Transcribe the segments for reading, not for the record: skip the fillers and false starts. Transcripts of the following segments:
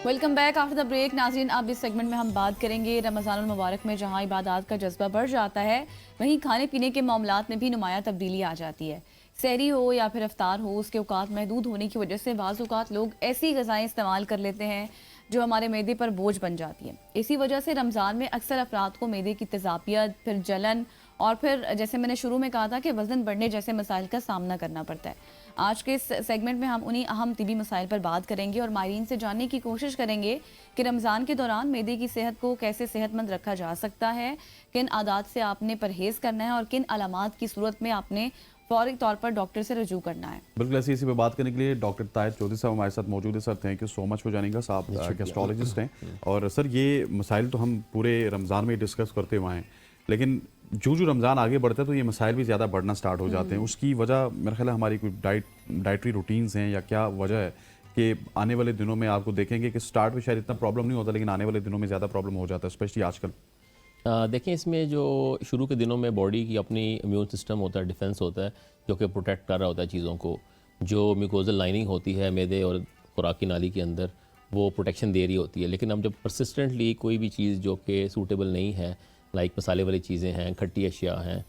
Welcome back after the break. ناظرین، اب اس segment میں ہم بات کریں گے رمضان المبارک میں جہاں عبادات کا جذبہ بڑھ جاتا ہے وہیں کھانے پینے کے معاملات میں بھی نمایاں تبدیلی آ جاتی ہے. سحری ہو یا پھر افطار ہو، اس کے اوقات محدود ہونے کی وجہ سے بعض اوقات لوگ ایسی غذائیں استعمال کر لیتے ہیں جو ہمارے معدے پر بوجھ بن جاتی ہیں. اسی وجہ سے رمضان میں اکثر افراد کو معدے کی تیزابیت، پھر جلن اور پھر جیسے میں نے شروع میں کہا تھا کہ وزن بڑھنے جیسے مسائل کا سامنا کرنا پڑتا ہے. آج کے اس سیگمنٹ میں ہم انہی اہم طبی مسائل پر بات کریں گے اور ماہرین سے جاننے کی کوشش کریں گے کہ رمضان کے دوران معدے کی صحت کو کیسے صحت مند رکھا جا سکتا ہے، کن عادات سے آپ نے پرہیز کرنا ہے اور کن علامات کی صورت میں آپ نے فوری طور پر ڈاکٹر سے رجوع کرنا ہے. بالکل ایسی اسی پہ بات کرنے کے لیے ڈاکٹر طاہر چودھری صاحب ہمارے ساتھ موجود ہے. Sir thank you so much for joining us. آپ گیسٹرولوجسٹ ہیں اور سر یہ مسائل تو ہم پورے رمضان میں ڈسکس کرتے ہوئے ہیں، لیکن جو رمضان آگے بڑھتا ہے تو یہ مسائل بھی زیادہ بڑھنا سٹارٹ ہو جاتے ہیں. اس کی وجہ میرا خیال ہے ہماری کوئی ڈائٹری روٹینز ہیں یا کیا وجہ ہے کہ آنے والے دنوں میں آپ کو دیکھیں گے کہ سٹارٹ میں شاید اتنا پرابلم نہیں ہوتا لیکن آنے والے دنوں میں زیادہ پرابلم ہو جاتا ہے اسپیشلی آج کل. دیکھیں اس میں جو شروع کے دنوں میں باڈی کی اپنی امیون سسٹم ہوتا ہے، ڈیفنس ہوتا ہے جو کہ پروٹیکٹ کر رہا ہوتا ہے چیزوں کو. جو میوکوزل لائننگ ہوتی ہے معدے اور خوراکی نالی کے اندر وہ پروٹیکشن دے رہی ہوتی ہے. لیکن اب جب پرسسٹنٹلی کوئی بھی چیز جو کہ سوٹیبل نہیں ہے، لائک مسالے والی چیزیں ہیں، کھٹی اشیاء ہیں،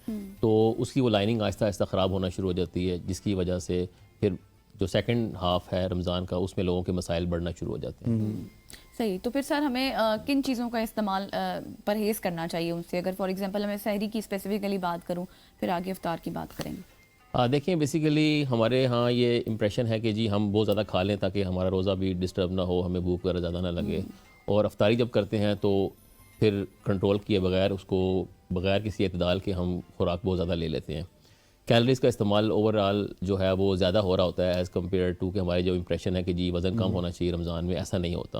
تو اس کی وہ لائننگ آہستہ آہستہ خراب ہونا شروع ہو جاتی ہے، جس کی وجہ سے پھر جو سیکنڈ ہاف ہے رمضان کا اس میں لوگوں کے مسائل بڑھنا شروع ہو جاتے ہیں. صحیح. تو پھر سر ہمیں کن چیزوں کا استعمال پرہیز کرنا چاہیے ان سے؟ اگر فار ایگزامپل میں سحری کی اسپیسیفکلی بات کروں، پھر آگے افطار کی بات کریں گے. دیکھیں بیسیکلی ہمارے ہاں یہ امپریشن ہے کہ جی ہم بہت زیادہ کھا لیں تاکہ ہمارا روزہ بھی ڈسٹرب نہ ہو، ہمیں بھوک وغیرہ زیادہ نہ لگے. اور افطاری جب کرتے ہیں تو پھر کنٹرول کیے بغیر اس کو بغیر کسی اعتدال کے ہم خوراک بہت زیادہ لے لیتے ہیں. کیلریز کا استعمال اوور آل جو ہے وہ زیادہ ہو رہا ہوتا ہے ایز کمپیئر ٹو کہ ہماری جو امپریشن ہے کہ جی وزن کم ہونا چاہیے رمضان میں، ایسا نہیں ہوتا.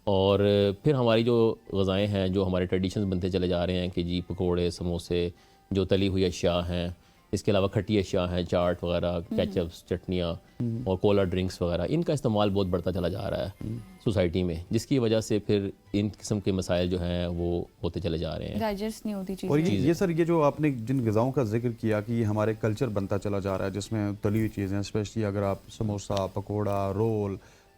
اور پھر ہماری جو غذائیں ہیں جو ہمارے ٹریڈیشنز بنتے چلے جا رہے ہیں کہ جی پکوڑے، سموسے، جو تلی ہوئی اشیاء ہیں، اس کے علاوہ کھٹی اشیاء ہیں، چاٹ وغیرہ، کیچپس، چٹنیاں اور کولا ڈرنکس وغیرہ، ان کا استعمال بہت بڑھتا چلا جا رہا ہے سوسائٹی میں، جس کی وجہ سے پھر ان قسم کے مسائل جو ہیں وہ ہوتے چلے جا رہے ہیں، ڈائجسٹ نہیں ہوتی چیزیں. اور یہ سر یہ جو آپ نے جن غذاؤں کا ذکر کیا کہ یہ ہمارے کلچر بنتا چلا جا رہا ہے جس میں تلی ہوئی چیزیں، اسپیشلی اگر آپ سموسا، پکوڑا، رول،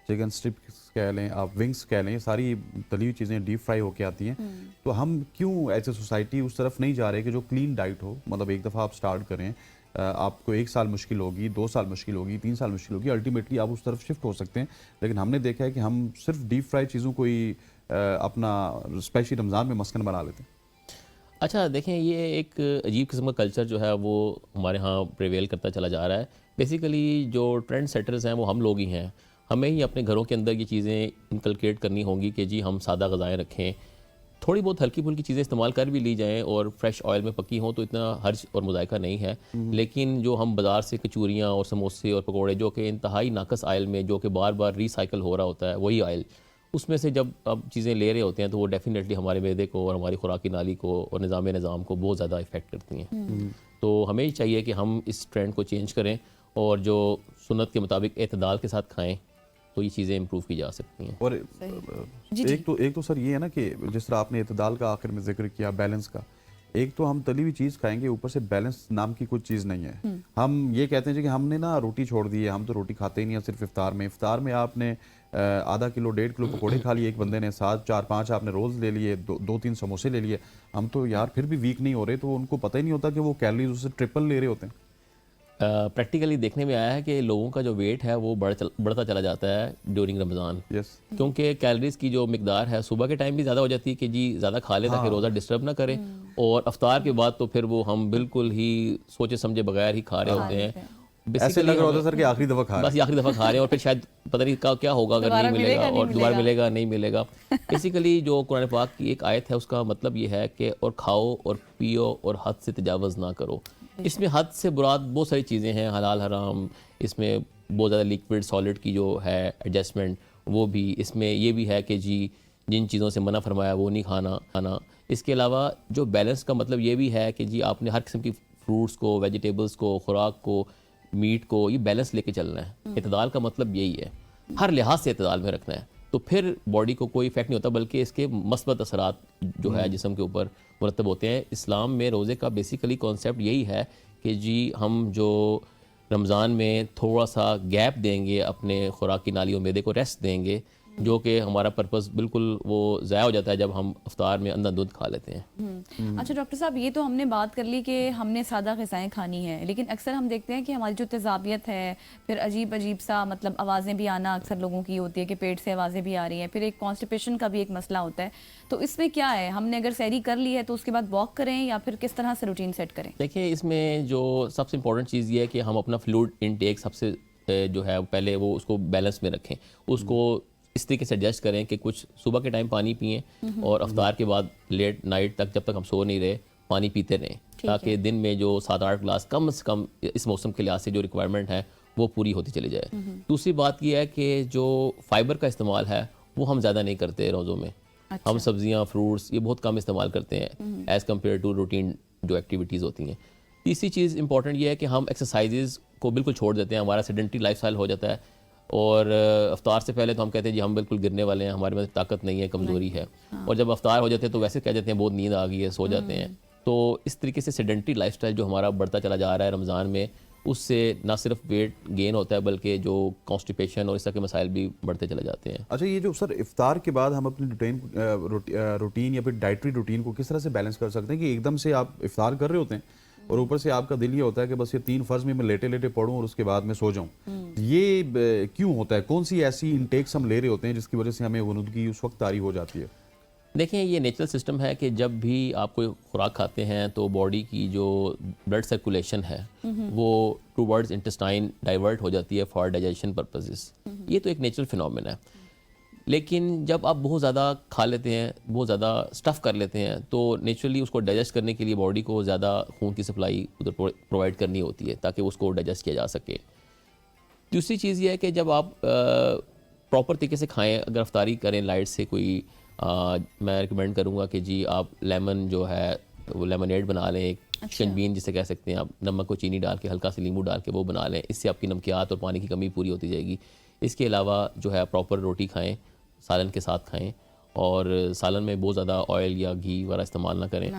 چکن اسٹرپس کہہ لیں، آپ ونگس کہہ لیں، یہ ساری تلی ہوئی چیزیں ڈیپ فرائی ہو کے آتی ہیں. تو ہم کیوں ایز اے سوسائٹی اس طرف نہیں جا رہے کہ جو کلین ڈائٹ ہو؟ مطلب ایک دفعہ آپ سٹارٹ کریں، آپ کو 1 سال مشکل ہوگی، 2 سال مشکل ہوگی، 3 سال مشکل ہوگی، الٹیمیٹلی آپ اس طرف شفٹ ہو سکتے ہیں. لیکن ہم نے دیکھا ہے کہ ہم صرف ڈیپ فرائی چیزوں کو ہی اپنا اسپیشلی رمضان میں مسکن بنا لیتے ہیں. اچھا دیکھیں یہ ایک عجیب قسم کا کلچر جو ہے وہ ہمارے ہاں پریویل کرتا چلا جا رہا ہے. بیسیکلی جو ٹرینڈ سیٹرز ہیں وہ ہم لوگ ہی ہیں. ہمیں ہی اپنے گھروں کے اندر یہ چیزیں انکلکیٹ کرنی ہوں گی کہ جی ہم سادہ غذائیں رکھیں، تھوڑی بہت ہلکی پھلکی چیزیں استعمال کر بھی لی جائیں اور فریش آئل میں پکی ہوں تو اتنا حرج اور مذائقہ نہیں ہے. لیکن جو ہم بازار سے کچوریاں اور سموسے اور پکوڑے جو کہ انتہائی ناقص آئل میں جو کہ بار بار ری سائیکل ہو رہا ہوتا ہے وہی آئل، اس میں سے جب اب چیزیں لے رہے ہوتے ہیں تو وہ ڈیفینیٹلی ہمارے معدے کو اور ہماری خوراکی نالی کو اور نظام کو بہت زیادہ افیکٹ کرتی ہیں. تو ہمیں ہی چاہیے کہ ہم اس ٹرینڈ کو چینج کریں اور جو سنت کے مطابق اعتدال کے ساتھ کھائیں تو یہ چیزیں امپروو کی جا سکتی ہیں. اور ایک تو سر یہ ہے نا کہ جس طرح آپ نے اعتدال کا آخر میں ذکر کیا، بیلنس کا، ایک تو ہم تلی ہوئی چیز کھائیں گے، اوپر سے بیلنس نام کی کوئی چیز نہیں ہے. ہم یہ کہتے ہیں کہ ہم نے نا روٹی چھوڑ دی ہے، ہم تو روٹی کھاتے ہی نہیں ہیں صرف افطار میں آپ نے آدھا کلو 1.5 کلو پکوڑے کھا لیے ایک بندے نے، 4-5 آپ نے رولز لے لیے، 2-3 سموسے لے لیے. ہم تو یار پھر بھی ویک نہیں ہو رہے، تو ان کو پتہ ہی نہیں ہوتا کہ وہ کیلریز اس سے ٹرپل لے رہے ہوتے ہیں. پریکٹیکلی دیکھنے میں آیا ہے کہ لوگوں کا جو ویٹ ہے وہ بڑھتا چلا جاتا ہے ڈیورنگ رمضان. کیونکہ کیلریز کی جو مقدار ہے صبح کے ٹائم بھی زیادہ ہو جاتی ہے کہ جی زیادہ کھا لیں تاکہ روزہ ڈسٹرب نہ کرے، اور افطار کے بعد تو پھر وہ ہم بالکل ہی سوچے سمجھے بغیر ہی کھا رہے ہوتے ہیں. ایسے لگ رہا ہوتا ہے سر کہ آخری دفعہ کھا رہے ہیں، بس آخری دفعہ کھا رہے ہیں اور پھر شاید پتہ نہیں کیا ہوگا اگر نہیں ملے گا، اور دوبارہ ملے گا نہیں ملے گا. بیسیکلی جو قرآن پاک کی ایک آیت ہے اس کا مطلب یہ ہے کہ اور کھاؤ اور پیو اور حد سے تجاوز نہ کرو. اس میں حد سے مراد بہت ساری چیزیں ہیں، حلال حرام، اس میں بہت زیادہ لیکوڈ سالڈ کی جو ہے ایڈجسٹمنٹ وہ بھی، اس میں یہ بھی ہے کہ جی جن چیزوں سے منع فرمایا وہ نہیں کھانا. اس کے علاوہ جو بیلنس کا مطلب یہ بھی ہے کہ جی آپ نے ہر قسم کی فروٹس کو، ویجیٹیبلس کو، خوراک کو، میٹ کو، یہ بیلنس لے کے چلنا ہے. اعتدال کا مطلب یہی ہے، ہر لحاظ سے اعتدال میں رکھنا ہے. تو پھر باڈی کو کوئی افیکٹ نہیں ہوتا بلکہ اس کے مثبت اثرات جو ہے جسم کے اوپر مرتب ہوتے ہیں. اسلام میں روزے کا بیسیکلی کانسیپٹ یہی ہے کہ جی ہم جو رمضان میں تھوڑا سا گیپ دیں گے، اپنے خوراکی نالی اور معدے کو ریسٹ دیں گے، جو کہ ہمارا پرپس بالکل وہ ضائع ہو جاتا ہے جب ہم افطار میں اندھا دودھ کھا لیتے ہیں. اچھا ڈاکٹر صاحب، یہ تو ہم نے بات کر لی کہ ہم نے سادہ غذائیں کھانی ہیں، لیکن اکثر ہم دیکھتے ہیں کہ ہماری جو تیزابیت ہے، پھر عجیب سا مطلب آوازیں بھی آنا اکثر لوگوں کی ہوتی ہے کہ پیٹ سے آوازیں بھی آ رہی ہیں، پھر ایک کانسٹیپیشن کا بھی ایک مسئلہ ہوتا ہے. تو اس میں کیا ہے، ہم نے اگر سحری کر لی ہے تو اس کے بعد واک کریں یا پھر کس طرح سے روٹین سیٹ کریں؟ دیکھیں، اس میں جو سب سے امپورٹنٹ چیز یہ ہے کہ ہم اپنا فلوئڈ انٹیک سب سے جو ہے پہلے وہ اس کو بیلنس میں رکھیں، اس کو اس طریقے سے ایڈجسٹ کریں کہ کچھ صبح کے ٹائم پانی پئیں اور افطار کے بعد لیٹ نائٹ تک جب تک ہم سو نہیں رہے پانی پیتے رہیں، تاکہ دن میں جو 7-8 گلاس کم از کم اس موسم کے لحاظ سے جو ریکوائرمنٹ ہے وہ پوری ہوتی چلی جائے. دوسری بات یہ ہے کہ جو فائبر کا استعمال ہے وہ ہم زیادہ نہیں کرتے روزوں میں. ہم سبزیاں فروٹس یہ بہت کم استعمال کرتے ہیں ایز کمپیئر ٹو روٹین جو ایکٹیویٹیز ہوتی ہیں. تیسری چیز امپورٹنٹ یہ ہے کہ ہم ایکسرسائزز کو بالکل چھوڑ دیتے ہیں، ہمارا سیڈنٹری لائف اسٹائل ہو جاتا ہے، اور افطار سے پہلے تو ہم کہتے ہیں جی ہم بالکل گرنے والے ہیں، ہمارے میں طاقت نہیں ہے، کمزوری ہے، اور جب افطار ہو جاتے ہیں تو ویسے کہہ جاتے ہیں بہت نیند آ گئی ہے، سو جاتے ہیں. تو اس طریقے سے سیڈنٹری لائف اسٹائل جو ہمارا بڑھتا چلا جا رہا ہے رمضان میں، اس سے نہ صرف ویٹ گین ہوتا ہے بلکہ جو کانسٹیپیشن اور اس طرح کے مسائل بھی بڑھتے چلے جاتے ہیں. اچھا، یہ جو سر افطار کے بعد ہم اپنی روٹین یا پھر ڈائٹری روٹین کو کس طرح سے بیلنس کر سکتے ہیں کہ ایک دم سے آپ افطار کر رہے ہوتے ہیں اور اوپر سے آپ کا دل یہ ہوتا ہے کہ بس یہ 3 فرض میں لیٹے لیٹے پڑھوں اور اس کے بعد میں سو جاؤں، یہ کیوں ہوتا ہے؟ کون سی ایسی انٹیکس ہم لے رہے ہوتے ہیں جس کی وجہ سے ہمیں غنودگی اس وقت طاری ہو جاتی ہے؟ دیکھیں، یہ نیچرل سسٹم ہے کہ جب بھی آپ کوئی خوراک کھاتے ہیں تو باڈی کی جو بلڈ سرکولیشن ہے وہ ٹوورڈز انٹسٹائن ڈائیورٹ ہو جاتی ہے فار ڈائجیشن پرپزز. یہ تو ایک نیچرل فینومین ہے. لیکن جب آپ بہت زیادہ کھا لیتے ہیں، بہت زیادہ اسٹف کر لیتے ہیں، تو نیچرلی اس کو ڈائجسٹ کرنے کے لیے باڈی کو زیادہ خون کی سپلائی ادھر پرووائڈ کرنی ہوتی ہے تاکہ اس کو ڈائجسٹ کیا جا سکے. دوسری چیز یہ ہے کہ جب آپ پراپر طریقے سے کھائیں، اگر افطاری کریں لائٹ سے، کوئی میں ریکمینڈ کروں گا کہ جی آپ لیمن جو ہے وہ لیمنیڈ بنا لیں، ایک شنبین جسے کہہ سکتے ہیں آپ، نمک کو چینی ڈال کے ہلکا سے لیمو ڈال کے وہ بنا لیں. اس سے آپ کی نمکیات اور پانی کی کمی پوری ہوتی جائے گی. اس کے علاوہ جو ہے پراپر روٹی کھائیں، سالن کے ساتھ کھائیں، اور سالن میں بہت زیادہ آئل یا گھی وغیرہ استعمال نہ کریں.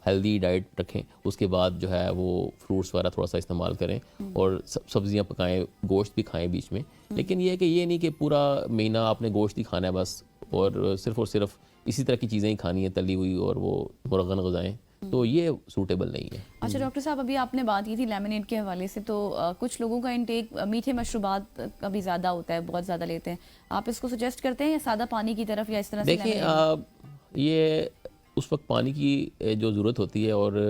ہیلدی ڈائٹ رکھیں. اس کے بعد جو ہے وہ فروٹس وغیرہ تھوڑا سا استعمال کریں، اور سبزیاں پکائیں، گوشت بھی کھائیں بیچ میں. لیکن یہ ہے کہ یہ نہیں کہ پورا مہینہ آپ نے گوشت ہی کھانا ہے بس، اور صرف اسی طرح کی چیزیں ہی کھانی ہیں، تلی ہوئی اور وہ مرغن غذائیں، تو یہ سوٹیبل نہیں ہے. اچھا ڈاکٹر صاحب، ابھی آپ نے بات کی تھی لیمنیڈ کے حوالے سے، تو کچھ لوگوں کا انٹیک میٹھے مشروبات کا بھی زیادہ ہوتا ہے، بہت زیادہ لیتے ہیں. آپ اس کو سجیسٹ کرتے ہیں یا سادہ پانی کی طرف یا اس طرح سے؟ دیکھیں، یہ اس وقت پانی کی جو ضرورت ہوتی ہے اور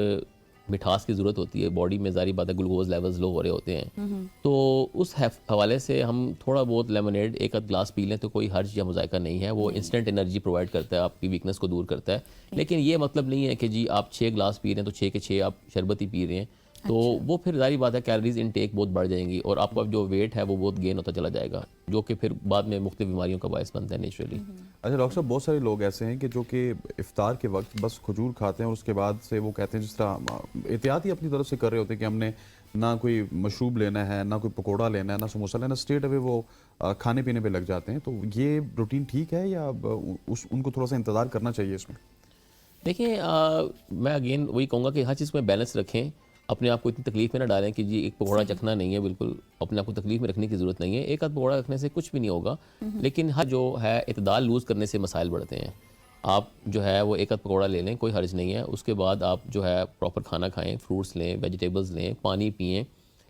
مٹھاس کی ضرورت ہوتی ہے، باڈی میں ظاہری بات ہے گلوکوز لیولز لو ہو رہے ہوتے ہیں، تو اس حوالے سے ہم تھوڑا بہت لیمنیڈ ایک آدھ گلاس پی لیں تو کوئی حرج یا مذائقہ نہیں ہے. وہ انسٹنٹ انرجی پرووائڈ کرتا ہے، آپ کی ویکنس کو دور کرتا ہے. لیکن یہ مطلب نہیں ہے کہ جی آپ 6 گلاس پی رہے ہیں تو 6 کے 6 آپ شربت ہی پی رہے ہیں، تو وہ پھر ظاہری بات ہے کیلریز انٹیک بہت بڑھ جائیں گی اور آپ کا جو ویٹ ہے وہ بہت گین ہوتا چلا جائے گا، جو کہ پھر بعد میں مختلف بیماریوں کا باعث بنتا ہے نیچرلی. اچھا ڈاکٹر صاحب، بہت سارے لوگ ایسے ہیں کہ جو کہ افطار کے وقت بس کھجور کھاتے ہیں اور اس کے بعد سے وہ کہتے ہیں، جس طرح احتیاط ہی اپنی طرف سے کر رہے ہوتے ہیں کہ ہم نے نہ کوئی مشروب لینا ہے، نہ کوئی پکوڑا لینا ہے، نہ سموسہ لینا، اسٹریٹ اوے وہ کھانے پینے پہ لگ جاتے ہیں. تو یہ روٹین ٹھیک ہے یا ان کو تھوڑا سا انتظار کرنا چاہیے اس میں؟ دیکھیں، میں اگین وہی کہوں گا کہ ہر چیز میں بیلنس رکھیں. اپنے آپ کو اتنی تکلیف میں نہ ڈالیں کہ جی ایک پکوڑا چکھنا نہیں ہے، بالکل اپنے آپ کو تکلیف میں رکھنے کی ضرورت نہیں ہے. ایک آدھ پکوڑا رکھنے سے کچھ بھی نہیں ہوگا، لیکن ہر جو ہے اعتدال لوز کرنے سے مسائل بڑھتے ہیں. آپ جو ہے وہ ایک آدھ پکوڑا لے لیں، کوئی حرج نہیں ہے. اس کے بعد آپ جو ہے پراپر کھانا کھائیں، فروٹس لیں، ویجیٹیبلز لیں، پانی پئیں.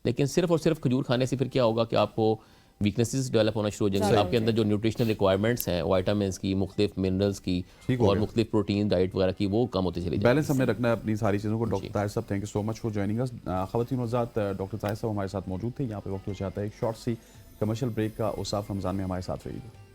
لیکن صرف اور صرف کھجور کھانے سے پھر کیا ہوگا کہ آپ کو ویکنیسز ڈیولپ ہونا شروع ہو جائیں گے. آپ کے اندر جو نیوٹریشنل ریکوائرمنٹس ہیں وائٹامنس کی، مختلف منرلز کی اور مختلف پروٹین ڈائٹ وغیرہ کی، وہ کم ہوتے چلی جائیں. بیلنس ہم نے رکھنا ہے اپنی ساری چیزوں کو. ڈاکٹر طاہر صاحب، thank you so much for joining us. خواتین و حضرات، ڈاکٹر طاہر صاحب ہمارے ساتھ موجود تھے. یہاں پہ وقت ہو جاتا ہے ایک شارٹ سی کمرشل بریک کا. اوصاف رمضان میں ہمارے ساتھ رہیے.